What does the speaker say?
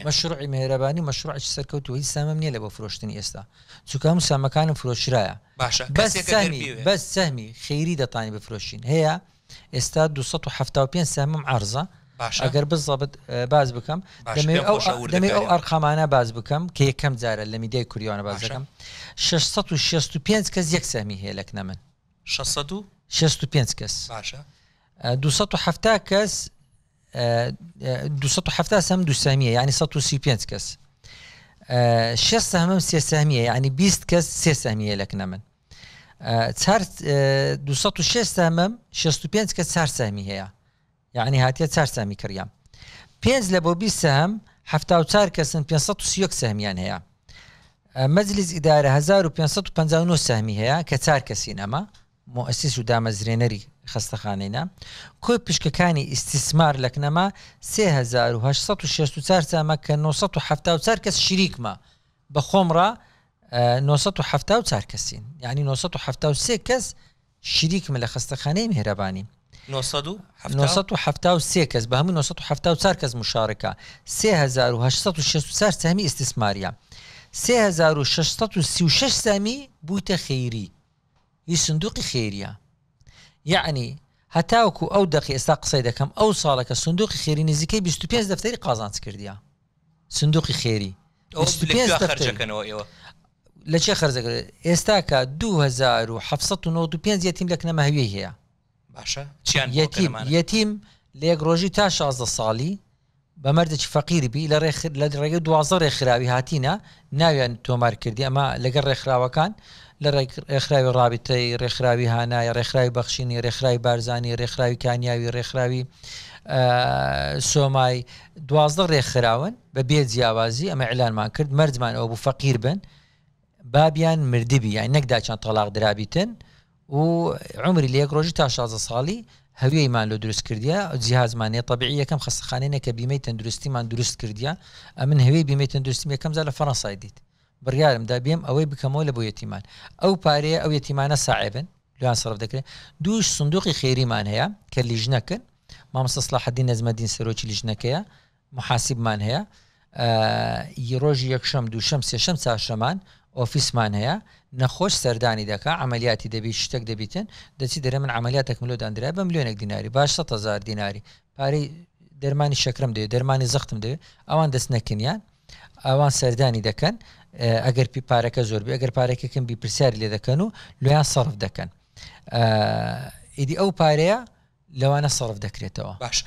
نییە مەشروعی مێرەبانی مەشروعی سەرکەوتو هیچ سامم نییە لە بۆ فرۆشتنی ئێستا چونکە هەموو سامەکانم فرۆشرایە باشە بەس سەهمی خەیری دەتانی بفرۆشین هەیە ئێستا 275 سامم عرضە ئەگەر بزەبت باز بکەم دەمێ ئەو ئەرقامانە باز بکەم کە یەکەم جارە لە میدیای کوریانە باز دەکەم 665 کەس یەک سەهمی هەیە لە کنە من 665 کەس 270 کەس 270 سهم دو سهمیه یعنی 135 کەس 6 سهم 3 سهمیه یعنی 20 کەس 3 سهمیه لەکنە من 206 سهم 65 کەس 4 سهمی هەیە یعنی هاتیە 4 سهمی کڕیام 5 لە بۆ 20 سهم 74 کەسن 531 سهمیان هەیە مەجلیس ئیدارە 1559 سهمی هەیە کە 4 کەسین ئەمە مؤسس و دامەزرێنەری خستەخانەیە کۆی پشکەکانی ئیستیسمار لەکنەما 3864 سامە کە 974 کەس شریکمە بە خۆمڕە 974 کەسین یعنی 973 کەس شریکمە لە خستەخانەی میهرەبانی 973 کەس بە هەموو 974 کەس مشارکە 3864 سامی ئیستیسماریە 3636 سامی بوویتە خەیری هی سندوقی خێریە یعنی هەتاوکو ئەو دەقی ئێستا قسەی دەکەم ئەو ساڵەکە سندوقی خێری نزیکەی 25 دەفتەری قازانج کردیە سندوقی خێری لە چێ خەرجەکرێت ئێستا کە 2795 یەتیم لە کنەمە هەویەی هەیە باشە یەتیم لە یەک ڕۆژی تا 16 ساڵی بە مەردێکی فەقیری بی لە ڕێگە 12 ڕێکخراوی هاتینە ناویان تۆمار کردی ئەمە لەگەڵ ڕێکخراوەکان لە ڕێکخراوی ڕابطەی ڕێکخراوی هانای ڕێکخراوی بەخشینی ڕێکخراوی بارزانی ڕێکخراوی کانیاوی ڕێکخراوی سۆمای 12 ڕێکخراون بە بێ جیاوازی ئەمە ئیعلانمان کرد مەردمان ئەو بوو فەقیر بن بابیان مردبی یعنی نەکداچان تەلاق درابیتن و عمری لە یەک ڕۆژی تا 16 ساڵی هەویەیمان لە دروست کردیە جیهازمانێ طبیعی یەکەم خستەخانەیە کە بیمەی تەندروستیمان دروست کردیە ئەمن هەویەی بیمەی تەندروستی یەکەم جار لە فەڕەنسای دیت بڕیارمدا بێم ئەوەی بکەمەوە لە بۆ یەتیمان ئەو پارەیە ئەو یەتیمانە ساعبن لەیان سەرف دەکرێت دووش سندوقی خێریمان هەیە کە لیژنەکن مامۆستا سلاحەدین نەجمەدین سەرۆکی لیژنەکەیە محاسبمان هەیە ڕۆژی یەکشەم دووشەم سێشەم چاشەمان ئۆفیسمان هەیە نەخۆش سەردانی دەکا عملیاتی دەبی شتێک دەبیتن دەچی دەرە من عملیاتێک ملۆدانرا بە ملیۆنێک دیناری باش 100,000 دیناری پارەی دەرمانی شەکرم دەوێت دەرمانی زەختم دەوێت ئەوان دەست نەکەنیان ئەوان سەردانی دەکەن ئەگەر پارەکە زۆر بێ ئەگەر پارێکەکەم بی پرسیاری لێ دەکەن و لۆیان سەرف دەکەن ئیدی ئەو پارەیە لەوانە سەرف دەکرێتەوە باش